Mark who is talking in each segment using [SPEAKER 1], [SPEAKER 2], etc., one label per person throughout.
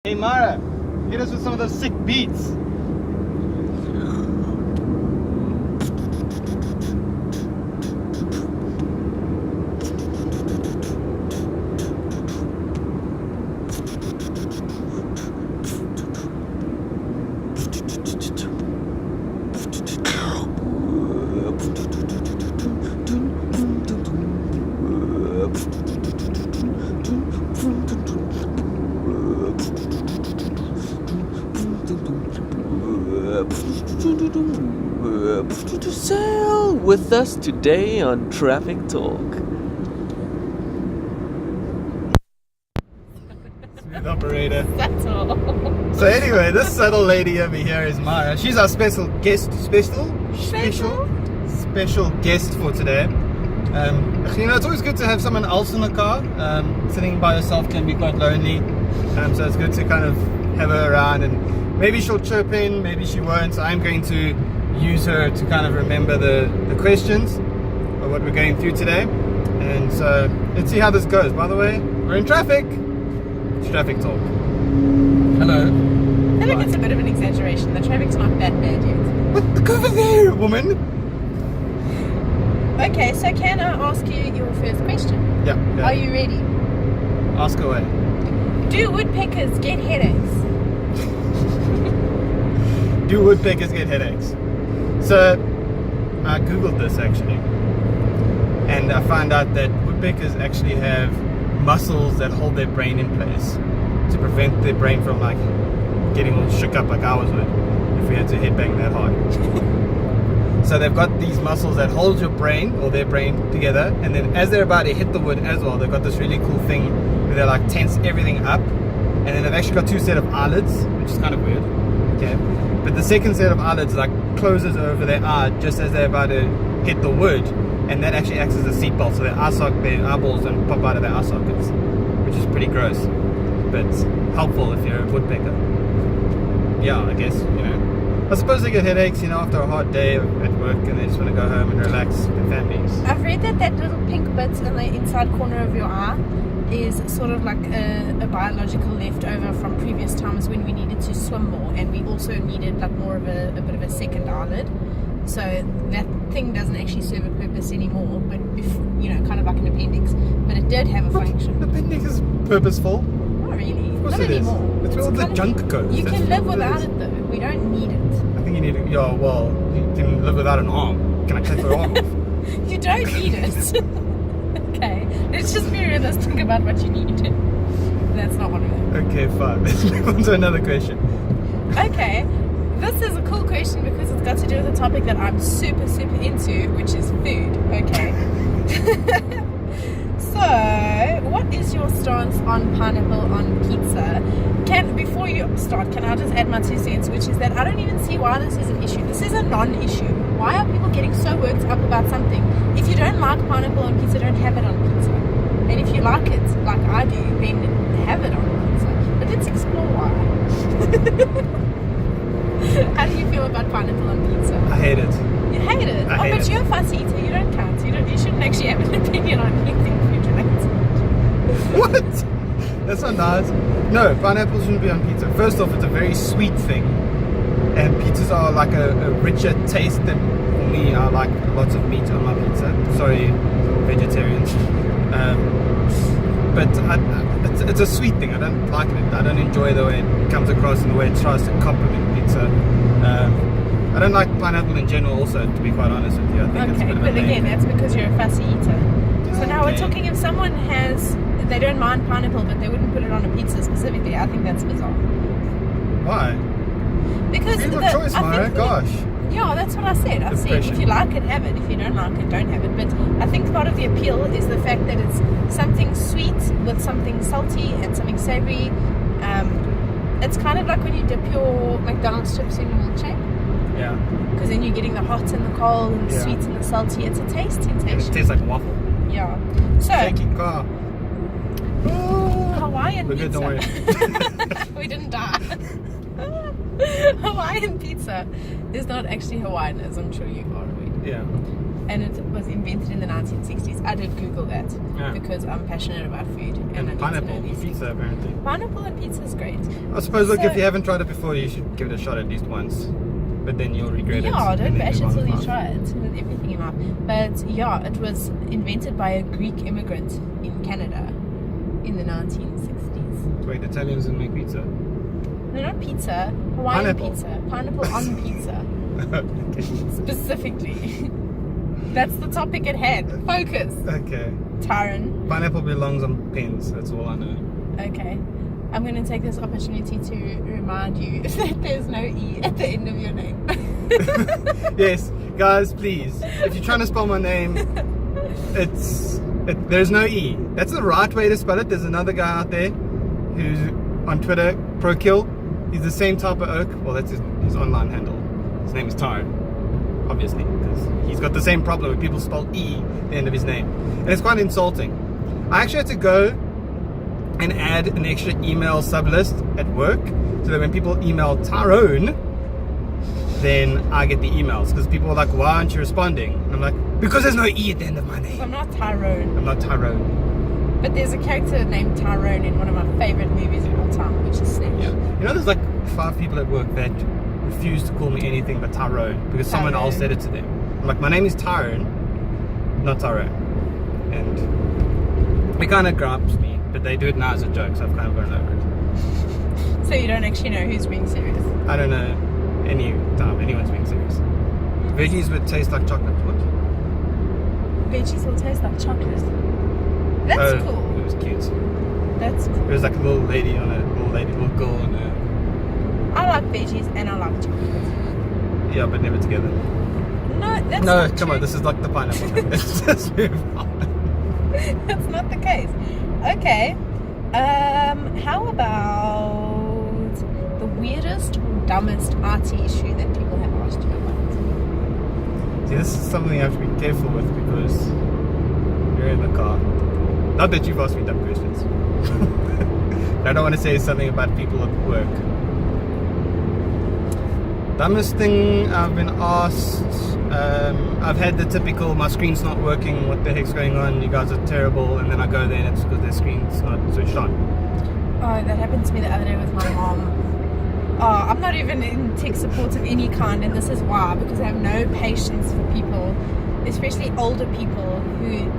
[SPEAKER 1] Hey Mara, hit us with some of those sick beats.
[SPEAKER 2] Sail with us today on Traffic Talk.
[SPEAKER 1] Smooth operator.
[SPEAKER 3] That's all.
[SPEAKER 1] So anyway, this subtle lady over here is Mara. She's our special guest, special guest for today. You know, it's always good to have someone else in the car. Sitting by yourself can be quite lonely. So it's good to kind of have her around, and maybe she'll chirp in, maybe she won't. So I'm going to use her to kind of remember the questions of what we're going through today. And so let's see how this goes. By the way, we're in traffic. It's Traffic Talk. Hello.
[SPEAKER 3] I think it's a bit of an exaggeration. The traffic's not that bad yet.
[SPEAKER 1] What? Look over there, woman.
[SPEAKER 3] Okay, so can I ask you your first question?
[SPEAKER 1] Yeah.
[SPEAKER 3] Are you ready?
[SPEAKER 1] Ask away.
[SPEAKER 3] Do woodpeckers get headaches?
[SPEAKER 1] Do woodpeckers get headaches? So I googled this actually, and I found out that woodpeckers actually have muscles that hold their brain in place to prevent their brain from like getting all shook up like ours would if we had to headbang that hard. So they've got these muscles that hold your brain or their brain together, and then as they're about to hit the wood as well, they've got this really cool thing where they like tense everything up, and then they've actually got two set of eyelids, which is kind of weird. Okay, but the second set of eyelids like closes over their eye just as they're about to hit the wood, and that actually acts as a seatbelt, so their eyeballs don't pop out of their eye sockets, which is pretty gross, but helpful if you're a woodpecker. Yeah, I guess, you know. I suppose they get headaches, you know, after a hard day at work, and they just want to go home and relax with their families.
[SPEAKER 3] I've read that little pink bit in the inside corner of your eye is sort of like a biological leftover from previous times when we needed to swim more, and we also needed like more of a bit of a second eyelid. So that thing doesn't actually serve a purpose anymore, but before, you know, kind of like an appendix. But it did have a function.
[SPEAKER 1] Appendix is purposeful.
[SPEAKER 3] Not really.
[SPEAKER 1] Of course
[SPEAKER 3] Not
[SPEAKER 1] it is.
[SPEAKER 3] anymore.
[SPEAKER 1] It's where all the junk goes.
[SPEAKER 3] You
[SPEAKER 1] That's
[SPEAKER 3] can live
[SPEAKER 1] what it
[SPEAKER 3] without
[SPEAKER 1] is.
[SPEAKER 3] it though. We don't need it.
[SPEAKER 1] I think you need to, yeah, well, you can live without an arm. Can I cut your arm off?
[SPEAKER 3] You don't need it. Okay, let's just be realistic about what you need. That's not one of them.
[SPEAKER 1] Okay, fine. Let's move on to another question.
[SPEAKER 3] Okay, this is a cool question because it's got to do with a topic that I'm super into, which is food. Okay. So, what is your stance on pineapple on pizza? Before you start, can I just add my 2 cents, which is that I don't even see why this is an issue. This is a non-issue. Why are people getting so worked up about something? If you don't like pineapple on pizza, don't have it on pizza. And if you like it, like I do, then have it on pizza. But let's explore why. How do you feel about pineapple on pizza?
[SPEAKER 1] I hate it.
[SPEAKER 3] You hate it?
[SPEAKER 1] I hate
[SPEAKER 3] but
[SPEAKER 1] it.
[SPEAKER 3] you're a fussy eater, you don't count. You shouldn't actually have an opinion on anything food related.
[SPEAKER 1] What? That's not nice. No, pineapple shouldn't be on pizza. First off, it's a very sweet thing, and pizzas are like a richer taste than, for me, I like lots of meat on my pizza. Sorry, vegetarians. But it's a sweet thing. I don't like it. I don't enjoy the way it comes across and the way it tries to compliment pizza. I don't like pineapple in general also, to be quite honest with you. I think it's a
[SPEAKER 3] Okay,
[SPEAKER 1] bit of a
[SPEAKER 3] but
[SPEAKER 1] lame
[SPEAKER 3] again,
[SPEAKER 1] thing.
[SPEAKER 3] that's because you're a fussy eater. So now we're
[SPEAKER 1] Okay.
[SPEAKER 3] talking if someone they don't mind pineapple, but they wouldn't put it on a pizza specifically. I think that's bizarre.
[SPEAKER 1] Why?
[SPEAKER 3] Because
[SPEAKER 1] Freedom of choice, Mara. Gosh.
[SPEAKER 3] Yeah, that's what I said. I said if you like it, have it. If you don't like it, don't have it. But I think part of the appeal is the fact that it's something sweet with something salty and something savory. It's kind of like when you dip your McDonald's chips in your milkshake,
[SPEAKER 1] Yeah.
[SPEAKER 3] because then you're getting the hot and the cold and the
[SPEAKER 1] Yeah.
[SPEAKER 3] sweet and the salty. It's a taste
[SPEAKER 1] And it
[SPEAKER 3] sensation.
[SPEAKER 1] tastes like waffle.
[SPEAKER 3] Yeah. So
[SPEAKER 1] Thank you, car.
[SPEAKER 3] Hawaiian
[SPEAKER 1] We're
[SPEAKER 3] pizza.
[SPEAKER 1] good, don't worry.
[SPEAKER 3] We didn't die. Hawaiian pizza is not actually Hawaiian, as I'm sure you are aware.
[SPEAKER 1] Yeah.
[SPEAKER 3] and it was invented in the 1960s. I did Google that because I'm passionate about food. And I
[SPEAKER 1] pineapple
[SPEAKER 3] need to know these
[SPEAKER 1] pizza,
[SPEAKER 3] things.
[SPEAKER 1] apparently.
[SPEAKER 3] Pineapple and pizza is great.
[SPEAKER 1] I suppose, look,
[SPEAKER 3] So-
[SPEAKER 1] if you haven't tried it before, you should give it a shot at least once. But then you'll regret it.
[SPEAKER 3] Yeah, don't
[SPEAKER 1] and then
[SPEAKER 3] bash it
[SPEAKER 1] move on
[SPEAKER 3] till you
[SPEAKER 1] with life.
[SPEAKER 3] try it with everything in mind. But yeah, it was invented by a Greek immigrant in Canada in the 1960s.
[SPEAKER 1] Wait, Italians didn't make pizza?
[SPEAKER 3] No, not pizza. Hawaiian
[SPEAKER 1] Pineapple.
[SPEAKER 3] pizza. Pineapple on pizza.
[SPEAKER 1] Okay.
[SPEAKER 3] Specifically. That's the topic at hand. Focus.
[SPEAKER 1] Okay.
[SPEAKER 3] Tyrone.
[SPEAKER 1] Pineapple belongs on pins, that's all I know.
[SPEAKER 3] Okay. I'm going to take this opportunity to remind you that there's no E at the end of your name.
[SPEAKER 1] Yes, guys, please. If you're trying to spell my name, there's no E. That's the right way to spell it. There's another guy out there who's on Twitter, ProKill. He's the same type of oak. Well, that's his online handle. His name is Tyrone, obviously, because he's got the same problem when people spell E at the end of his name. And it's quite insulting. I actually had to go and add an extra email sublist at work so that when people email Tyrone, then I get the emails, because people are like, why aren't you responding? And I'm like, because there's no E at the end of my name.
[SPEAKER 3] I'm not Tyrone.
[SPEAKER 1] I'm not Tyrone.
[SPEAKER 3] But there's a character named Tyrone in one of my favourite movies of all time, which is Snatch.
[SPEAKER 1] Yeah. You know, there's like 5 people at work that refuse to call me anything but Tyrone because someone else said it to them. I'm like, my name is Tyrone, not Tyrone. And it kind of gripes me, but they do it now as a joke, so I've kind of gone over it.
[SPEAKER 3] So you don't actually know who's being serious.
[SPEAKER 1] I don't know any time anyone's being serious. Veggies would taste like chocolate. What?
[SPEAKER 3] Veggies will taste like chocolate. That's
[SPEAKER 1] It
[SPEAKER 3] cool.
[SPEAKER 1] was cute.
[SPEAKER 3] That's
[SPEAKER 1] It
[SPEAKER 3] cool.
[SPEAKER 1] was like a little little girl on a...
[SPEAKER 3] I like veggies and I like chocolate.
[SPEAKER 1] Yeah, but never together.
[SPEAKER 3] No, that's
[SPEAKER 1] No,
[SPEAKER 3] not
[SPEAKER 1] come on,
[SPEAKER 3] true.
[SPEAKER 1] this is like the pineapple thing. Let's just move on.
[SPEAKER 3] That's not the case. Okay. How about the weirdest or dumbest IT issue that people have asked you about?
[SPEAKER 1] See, this is something you have to be careful with because you're in the car. Not that you've asked me dumb questions. I don't want to say something about people at work. Dumbest thing I've been asked, I've had the typical, my screen's not working, what the heck's going on, you guys are terrible, and then I go there and it's because their screen's not switched on.
[SPEAKER 3] Oh, that happened to me the other day with my mom. Oh, I'm not even in tech support of any kind, and this is why, because I have no patience for people, especially older people who,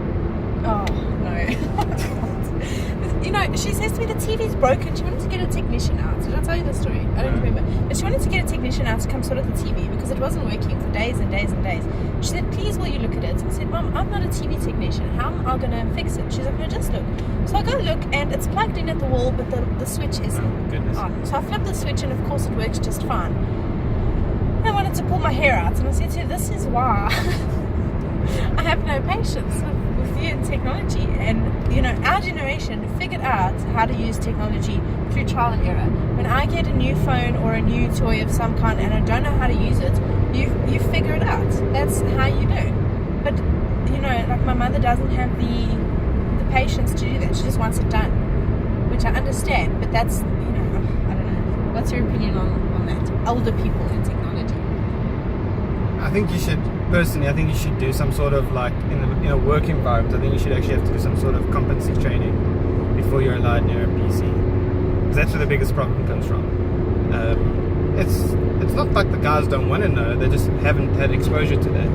[SPEAKER 3] oh no. You know, she says to me the TV's broken. She wanted to get a technician out. Did I tell you the story? I don't remember. But she wanted to get a technician out to come sort of the TV because it wasn't working for days and days and days. She said, please will you look at it? I said, Mom, I'm not a TV technician. How am I going to fix it? She's like, no, just look. So I go look and it's plugged in at the wall, but the switch isn't
[SPEAKER 1] Oh, goodness.
[SPEAKER 3] on. So I flip the switch and of course it works just fine. I wanted to pull my hair out and I said to her, this is why I have no patience with you and technology. And you know, our generation figured out how to use technology through trial and error. When I get a new phone or a new toy of some kind and I don't know how to use it, you figure it out. That's how you do. But you know, like my mother doesn't have the patience to do that. She just wants it done, which I understand. But that's, you know, I don't know. What's your opinion on that? Older people and technology.
[SPEAKER 1] I think you should do some sort of like in a work environment. I think you should actually have to do some sort of competency training before you're allowed near a PC, because that's where the biggest problem comes from. It's not like the guys don't want to know; they just haven't had exposure to that.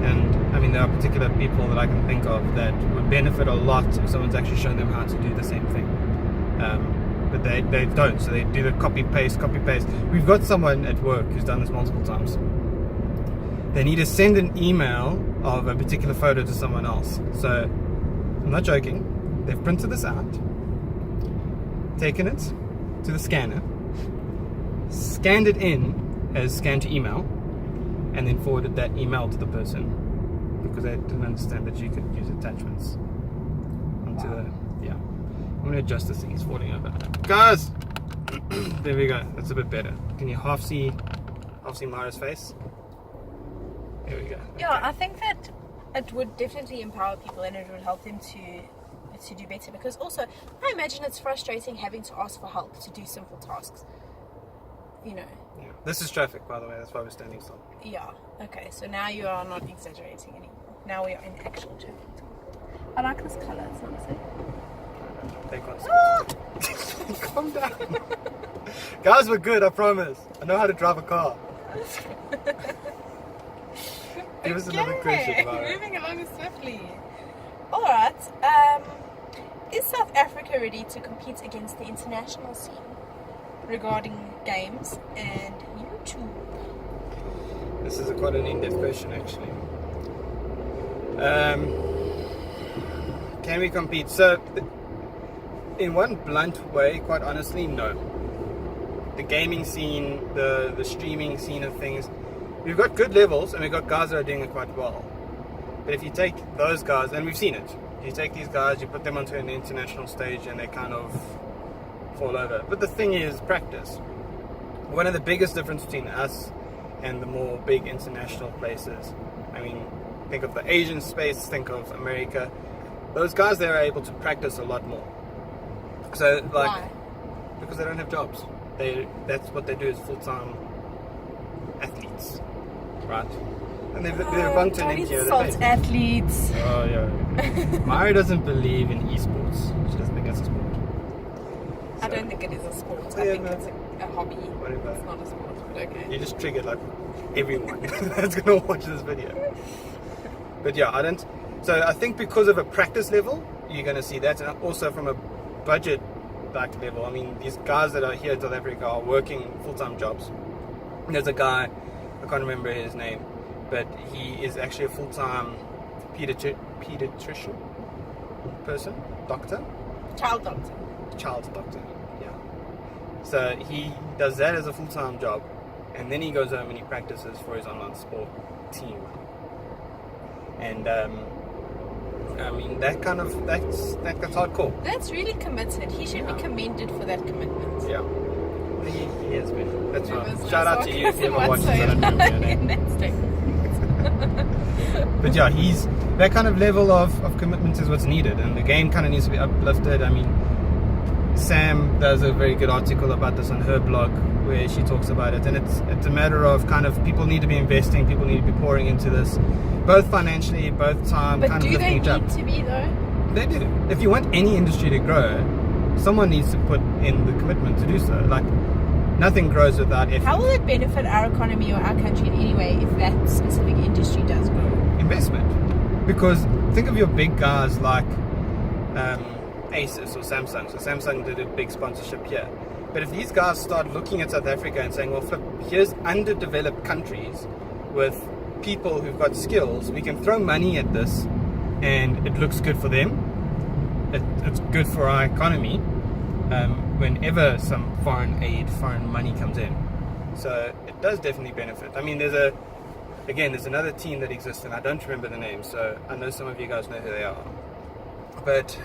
[SPEAKER 1] And I mean, there are particular people that I can think of that would benefit a lot if someone's actually shown them how to do the same thing. But they don't, so they do the copy paste. We've got someone at work who's done this multiple times. They need to send an email of a particular photo to someone else. So, I'm not joking. They've printed this out, taken it to the scanner, scanned it in as scan to email, and then forwarded that email to the person because they didn't understand that you could use attachments onto yeah. I'm going to adjust this thing. It's falling over. Guys! There we go. That's a bit better. Can you half see Mara's face? There we go.
[SPEAKER 3] Yeah, I think that it would definitely empower people and it would help them to do better, because also I imagine it's frustrating having to ask for help to do simple tasks. you know.
[SPEAKER 1] Yeah. This is traffic, by the way. That's why we're standing still.
[SPEAKER 3] Yeah. Okay. So now you are not exaggerating anymore. Now we are in actual traffic. I like this color. It's nice.
[SPEAKER 1] Take one. Calm down. Guys, we're good. I promise. I know how to drive a car. Give us another question about it.
[SPEAKER 3] Moving along swiftly. All right. Is South Africa ready to compete against the international scene regarding games and YouTube?
[SPEAKER 1] This is quite an in-depth question, actually. Can we compete? So, in one blunt way, quite honestly, no. The gaming scene, the streaming scene of things, we've got good levels and we've got guys that are doing it quite well. But if you take those guys, and we've seen it, you take these guys, you put them onto an international stage and they kind of fall over. But the thing is practice. One of the biggest differences between us and the more big international places, I mean, think of the Asian space, think of America, those guys there are able to practice a lot more. So like,
[SPEAKER 3] Why?
[SPEAKER 1] because they don't have jobs. That's what they do, is full-time athletes, right? And they're bumped in
[SPEAKER 3] Don't
[SPEAKER 1] India.
[SPEAKER 3] insult athletes.
[SPEAKER 1] Oh yeah. Mari doesn't believe in esports. She doesn't think it's a sport.
[SPEAKER 3] I don't think it is a sport. I
[SPEAKER 1] Yeah,
[SPEAKER 3] think
[SPEAKER 1] no.
[SPEAKER 3] it's a hobby.
[SPEAKER 1] Whatever.
[SPEAKER 3] It's not a sport, but okay.
[SPEAKER 1] You just triggered like everyone that's gonna watch this video. But yeah, I don't. So I think because of a practice level, you're gonna see that, and also from a budget like level. I mean, these guys that are here in South Africa are working full-time jobs. There's a guy, I can't remember his name, but he is actually a full-time pediatrician person, doctor,
[SPEAKER 3] Child doctor.
[SPEAKER 1] child doctor. Yeah. So he does that as a full-time job, and then he goes home and he practices for his online sport team. And I mean, that's hardcore.
[SPEAKER 3] That's really committed. He should be commended for that commitment.
[SPEAKER 1] Yeah. He has been. That's
[SPEAKER 3] It
[SPEAKER 1] right.
[SPEAKER 3] was
[SPEAKER 1] Shout
[SPEAKER 3] no
[SPEAKER 1] out to you if you ever watch
[SPEAKER 3] sarcasm
[SPEAKER 1] this. I don't remember your
[SPEAKER 3] in
[SPEAKER 1] name.
[SPEAKER 3] that statement.
[SPEAKER 1] But yeah, he's that kind of level of commitment is what's needed, and the game kind of needs to be uplifted. I mean, Sam does a very good article about this on her blog where she talks about it, and it's a matter of kind of people need to be investing, people need to be pouring into this, both financially, both time,
[SPEAKER 3] But
[SPEAKER 1] kind of
[SPEAKER 3] do they
[SPEAKER 1] lifting it up.
[SPEAKER 3] need to be though?
[SPEAKER 1] They do. If you want any industry to grow, someone needs to put in the commitment to do so. Like, nothing grows without effort.
[SPEAKER 3] How will it benefit our economy or our country in any way if that specific industry does grow?
[SPEAKER 1] Investment. Because think of your big guys like Asus or Samsung. So Samsung did a big sponsorship here. But if these guys start looking at South Africa and saying, well, flip, here's underdeveloped countries with people who've got skills, we can throw money at this and it looks good for them. It's good for our economy whenever some foreign aid, foreign money comes in. So it does definitely benefit. I mean, there's another team that exists, and I don't remember the name, so I know some of you guys know who they are. But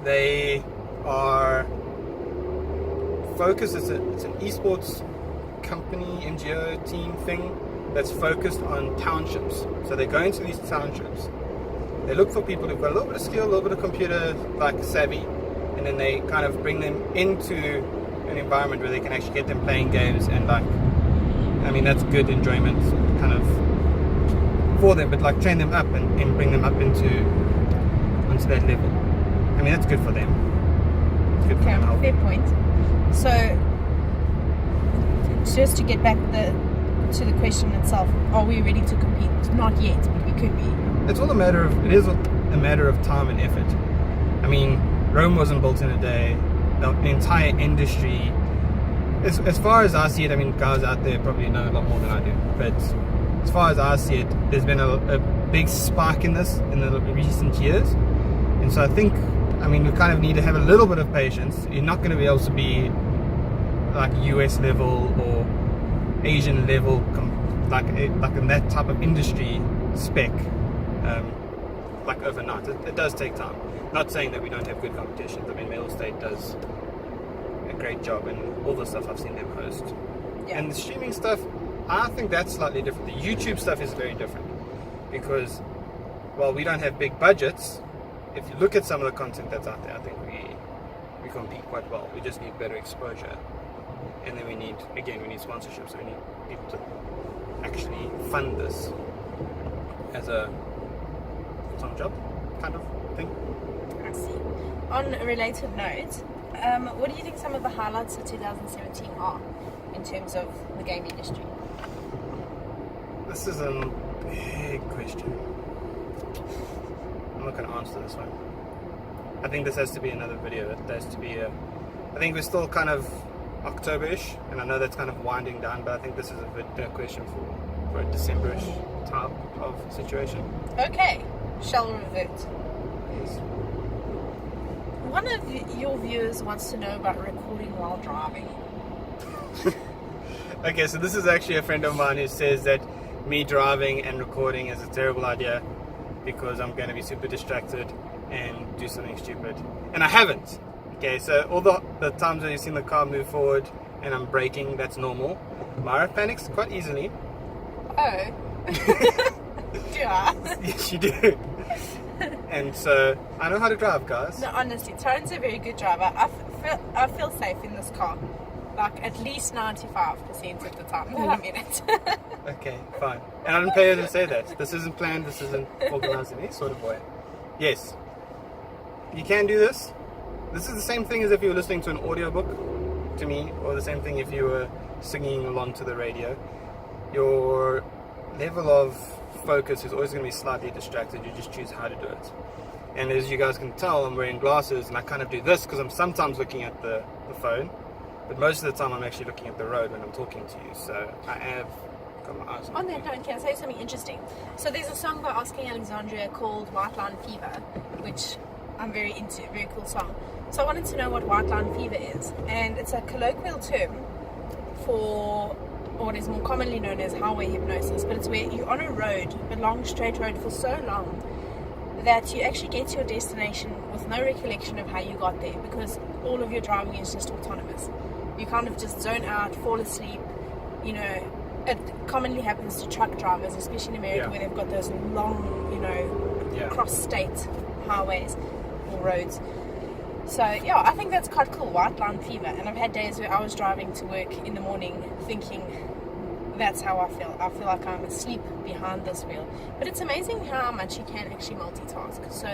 [SPEAKER 1] they are focused, it's an esports company, NGO team thing that's focused on townships. So they go into these townships, they look for people who've got a little bit of skill, a little bit of computer like savvy, and then they kind of bring them into an environment where they can actually get them playing games, and like, I mean, that's good enjoyment kind of for them, but like train them up and bring them up onto that level. I mean, that's good for them. It's good for
[SPEAKER 3] Okay,
[SPEAKER 1] them.
[SPEAKER 3] fair point. So, just to get back to the question itself, are we ready to compete? Not yet, but we could be.
[SPEAKER 1] It is a matter of time and effort. I mean, Rome wasn't built in a day. The entire industry, as far as I see it, I mean, guys out there probably know a lot more than I do, but as far as I see it, there's been a big spike in this in the recent years. And so I think, I mean, we kind of need to have a little bit of patience. You're not going to be able to be like US level or Asian level, like in that type of industry spec, like overnight. It does take time. Not saying that we don't have good competitions. I mean, Middle State does a great job, and all the stuff I've seen them host.
[SPEAKER 3] Yeah.
[SPEAKER 1] And the streaming stuff, I think that's slightly different. The YouTube stuff is very different because, while we don't have big budgets, if you look at some of the content that's out there, I think we compete quite well. We just need better exposure. and then we need sponsorships. So we need people to actually fund this as a full-time job kind of thing.
[SPEAKER 3] I see. On a related note, what do you think some of the highlights of 2017 are in terms of the game industry?
[SPEAKER 1] This is a big question. I'm not going to answer this one. I think this has to be another video. It has to be I think we're still kind of October-ish, and I know that's kind of winding down, but I think this is a question for a December-ish type of situation.
[SPEAKER 3] Okay, shall revert.
[SPEAKER 1] Yes.
[SPEAKER 3] One of your viewers wants to know about recording while driving.
[SPEAKER 1] Okay, so this is actually a friend of mine who says that me driving and recording is a terrible idea because I'm going to be super distracted and do something stupid. And I haven't. Okay, so all the times when you've seen the car move forward and I'm braking, that's normal. Mara panics quite easily.
[SPEAKER 3] Oh. Do I?
[SPEAKER 1] Yes, you do. And so I know how to drive, guys.
[SPEAKER 3] No, honestly, Tyrant's a very good driver. I feel safe in this car. Like at least 95% of the time that I'm in it.
[SPEAKER 1] Okay, fine. And I didn't pay her to say that. This isn't planned, this isn't organized in any sort of way. Yes. You can do this. This is the same thing as if you were listening to an audiobook to me, or the same thing if you were singing along to the radio. Your level of focus is always going to be slightly distracted. You just choose how to do it. And as you guys can tell, I'm wearing glasses and I kind of do this because I'm sometimes looking at the phone, but most of the time I'm actually looking at the road when I'm talking to you. So I have got my eyes
[SPEAKER 3] on that note, can I say something interesting? So there's a song by Oscar Alexandria called White Line Fever, which I'm very into, very cool song. So I wanted to know what white line fever is, and it's a colloquial term for what is more commonly known as highway hypnosis, but it's where you're on a road, a long straight road for so long that you actually get to your destination with no recollection of how you got there, because all of your driving is just autonomous. You kind of just zone out, fall asleep. You know, it commonly happens to truck drivers, especially in America, where they've got those long, cross-state highways or roads. So yeah, I think that's quite cool, white line fever. And I've had days where I was driving to work in the morning thinking that's how I feel. I feel like I'm asleep behind this wheel. But it's amazing how much you can actually multitask. So,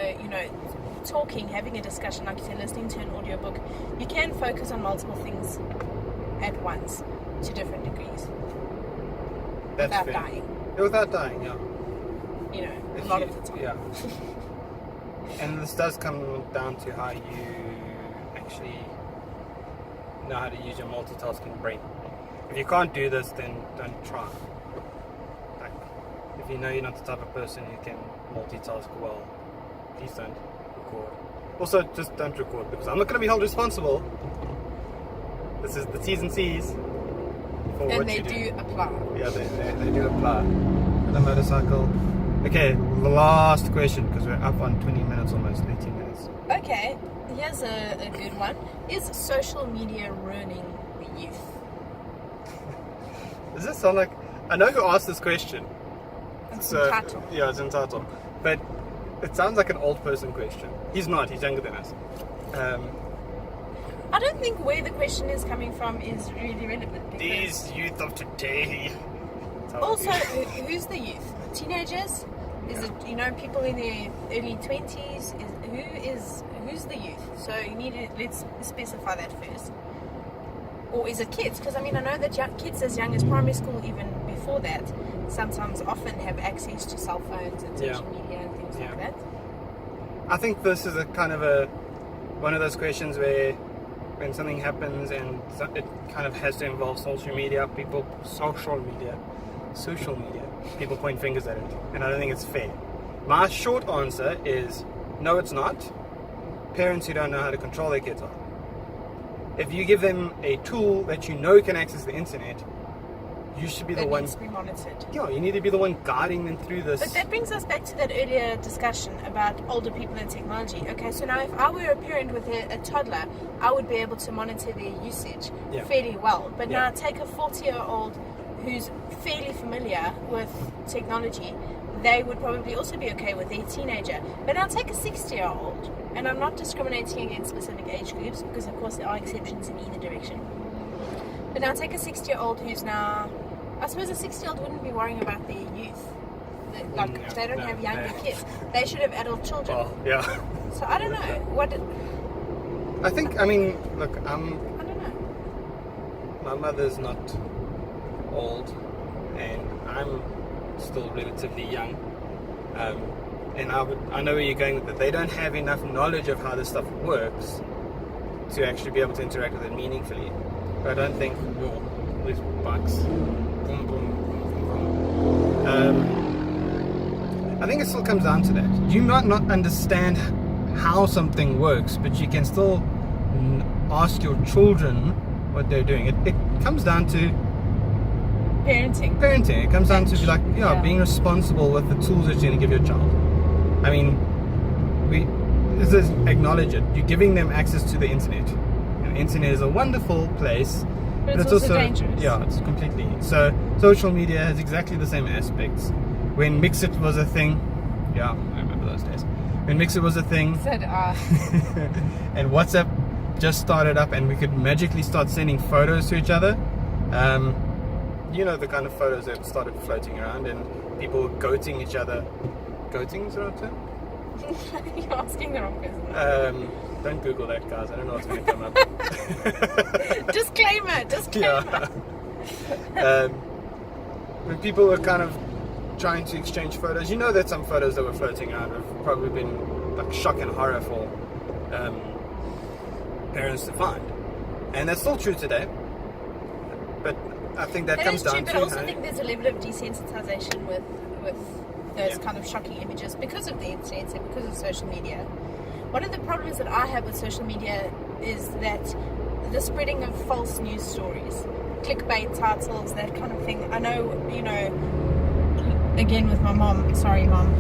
[SPEAKER 3] talking, having a discussion, like you said, listening to an audiobook, you can focus on multiple things at once to different degrees.
[SPEAKER 1] That's
[SPEAKER 3] without
[SPEAKER 1] fair.
[SPEAKER 3] dying.
[SPEAKER 1] Without dying, yeah.
[SPEAKER 3] A lot of the time.
[SPEAKER 1] Yeah. And this does come down to how you actually know how to use your multitasking brain. If you can't do this, then don't try. Like, if you know you're not the type of person who can multitask well, please don't record. Also, just don't record, because I'm not going to be held responsible. This is the T's and C's for
[SPEAKER 3] And
[SPEAKER 1] what
[SPEAKER 3] they
[SPEAKER 1] you
[SPEAKER 3] do apply.
[SPEAKER 1] Yeah, they do apply. The motorcycle. Okay, the last question, because we're up on 20 minutes almost, 18 minutes.
[SPEAKER 3] Okay, here's a good one. Is social media ruining the youth?
[SPEAKER 1] Does this sound like... I know who asked this question.
[SPEAKER 3] It's entitled.
[SPEAKER 1] Yeah, it's entitled. But it sounds like an old person question. He's not, he's younger than us.
[SPEAKER 3] I don't think where the question is coming from is really relevant.
[SPEAKER 1] These youth of today.
[SPEAKER 3] Also, who's the youth? Teenagers? Is it, people in their early 20s? Who's the youth? So you need to, let's specify that first. Or is it kids? Because I know that kids as young as primary school, even before that, sometimes often have access to cell phones and social media and things like that.
[SPEAKER 1] I think this is a kind of one of those questions where when something happens and it kind of has to involve social media, people point fingers at it, and I don't think it's fair. My short answer is no, it's not. Parents who don't know how to control their kids are. If you give them a tool that you know can access the internet, you should be the one. It needs
[SPEAKER 3] to be monitored.
[SPEAKER 1] Yeah, you need to be the one guiding them through this.
[SPEAKER 3] But that brings us back to that earlier discussion about older people and technology. Okay, so now if I were a parent with a toddler, I would be able to monitor their usage fairly well. But now take a 40-year-old who's fairly familiar with technology, they would probably also be okay with their teenager. But now take a 60-year-old, and I'm not discriminating against specific age groups, because of course there are exceptions in either direction. But now take a 60-year-old who's now... I suppose a 60-year-old wouldn't be worrying about their youth. Like, they don't have younger kids. They should have adult children.
[SPEAKER 1] Well, yeah.
[SPEAKER 3] So I don't know. What...
[SPEAKER 1] I think, I mean, look,
[SPEAKER 3] I don't know.
[SPEAKER 1] my mother's not old, and I'm still relatively young. And I know where you're going with it. They don't have enough knowledge of how this stuff works to actually be able to interact with it meaningfully. But I don't think, whoa, these bugs. Boom, boom, boom, boom. I think it still comes down to that. You might not understand how something works, but you can still ask your children what they're doing. It comes down to
[SPEAKER 3] Parenting.
[SPEAKER 1] It comes down to being responsible with the tools that you're going to give your child. I mean, let's just acknowledge it. You're giving them access to the internet. And the internet is a wonderful place,
[SPEAKER 3] but it's also dangerous.
[SPEAKER 1] Yeah, it's completely. So social media has exactly the same aspects. When Mixit was a thing, yeah, I remember those days. When Mixit was a thing,
[SPEAKER 3] So did I.
[SPEAKER 1] and WhatsApp just started up, and we could magically start sending photos to each other. You know, the kind of photos that started floating around, and people were goating each other. Goating is the right term?
[SPEAKER 3] You're asking the wrong person.
[SPEAKER 1] Don't Google that, guys. I don't know what's going to come up.
[SPEAKER 3] Disclaimer.
[SPEAKER 1] Yeah. When people were kind of trying to exchange photos, you know that some photos that were floating around have probably been like shock and horror for parents to find, and that's still true today. But I think that comes down
[SPEAKER 3] to. But I also think there's a level of desensitization with those kind of shocking images because of the internet and because of social media. One of the problems that I have with social media is that the spreading of false news stories, clickbait titles, that kind of thing. I know, you know, again with my mom, sorry mom,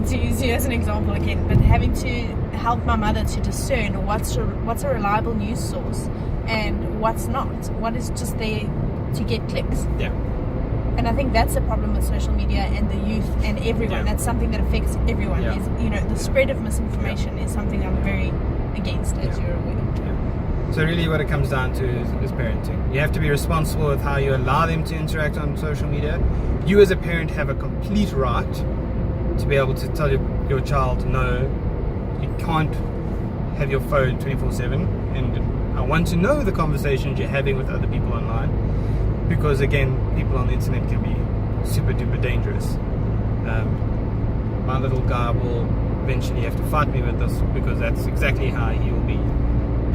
[SPEAKER 3] to use you as an example again, but having to help my mother to discern what's a reliable news source and what's not, what is just there to get clicks.
[SPEAKER 1] Yeah.
[SPEAKER 3] And I think that's the problem with social media and the youth and everyone.
[SPEAKER 1] Yeah.
[SPEAKER 3] That's something that affects everyone.
[SPEAKER 1] Yeah.
[SPEAKER 3] Is, you know, the spread of misinformation is something I'm very against, as you're aware.
[SPEAKER 1] Yeah. So really what it comes down to is parenting. You have to be responsible with how you allow them to interact on social media. You as a parent have a complete right to be able to tell your child, no, you can't have your phone 24/7, and I want to know the conversations you're having with other people online, because again, people on the internet can be super duper dangerous. My little guy will eventually have to fight me with this, because that's exactly how he will be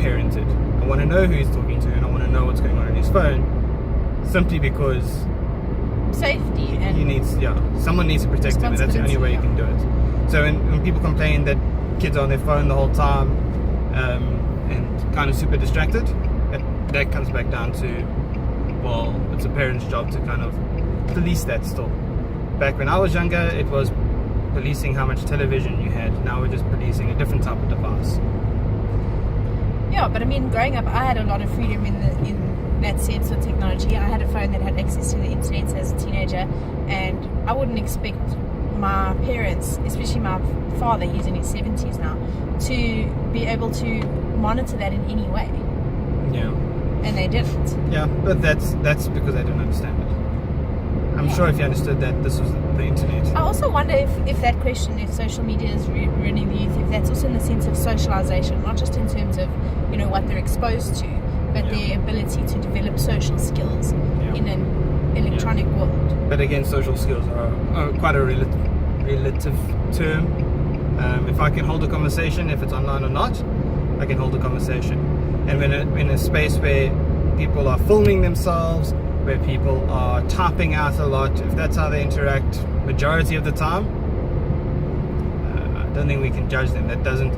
[SPEAKER 1] parented. I want to know who he's talking to, and I want to know what's going on his phone, simply because
[SPEAKER 3] Safety and
[SPEAKER 1] someone needs to protect him, and that's the only way you can do it. So when people complain that kids are on their phone the whole time and kind of super distracted, that comes back down to, well, it's a parent's job to kind of police that still. Back when I was younger, it was policing how much television you had. Now we're just policing a different type of device.
[SPEAKER 3] Yeah, but I mean, growing up, I had a lot of freedom in that sense with technology. I had a phone that had access to the internet as a teenager, and I wouldn't expect my parents, especially my father, he's in his 70s now, to be able to monitor that in any way.
[SPEAKER 1] Yeah.
[SPEAKER 3] And they didn't.
[SPEAKER 1] Yeah, but that's because they didn't understand it. I'm sure if you understood that this was the internet.
[SPEAKER 3] I also wonder if that question, if social media is ruining the youth, if that's also in the sense of socialization, not just in terms of, you know, what they're exposed to, but their ability to develop social skills in an electronic world.
[SPEAKER 1] But again, social skills are quite a relative term. If I can hold a conversation, if it's online or not, I can hold a conversation. And when in a space where people are filming themselves, where people are typing out a lot, if that's how they interact majority of the time, I don't think we can judge them. That doesn't,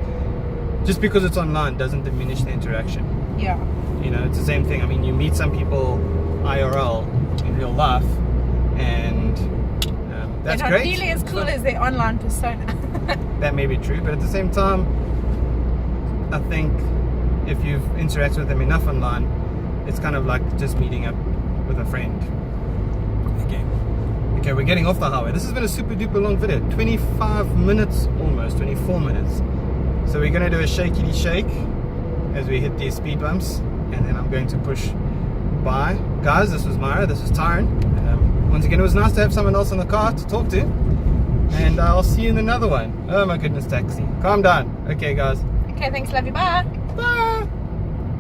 [SPEAKER 1] just because it's online doesn't diminish the interaction.
[SPEAKER 3] Yeah.
[SPEAKER 1] You know, it's the same thing. I mean, you meet some people IRL in real life, and that's
[SPEAKER 3] they're not
[SPEAKER 1] great.
[SPEAKER 3] nearly as cool as their online persona.
[SPEAKER 1] That may be true, but at the same time, I think if you've interacted with them enough online, it's kind of like just meeting up with a friend again. Okay, we're getting off the highway. This has been a super duper long video, 25 minutes almost, 24 minutes. So we're going to do a shakey shake as we hit these speed bumps, and then I'm going to push bye. Guys, this was Myra, this was Tyron. Once again, it was nice to have someone else in the car to talk to. And I'll see you in another one. Oh my goodness, taxi. Calm down. Okay, guys.
[SPEAKER 3] Okay, thanks, love you, bye.
[SPEAKER 1] Bye.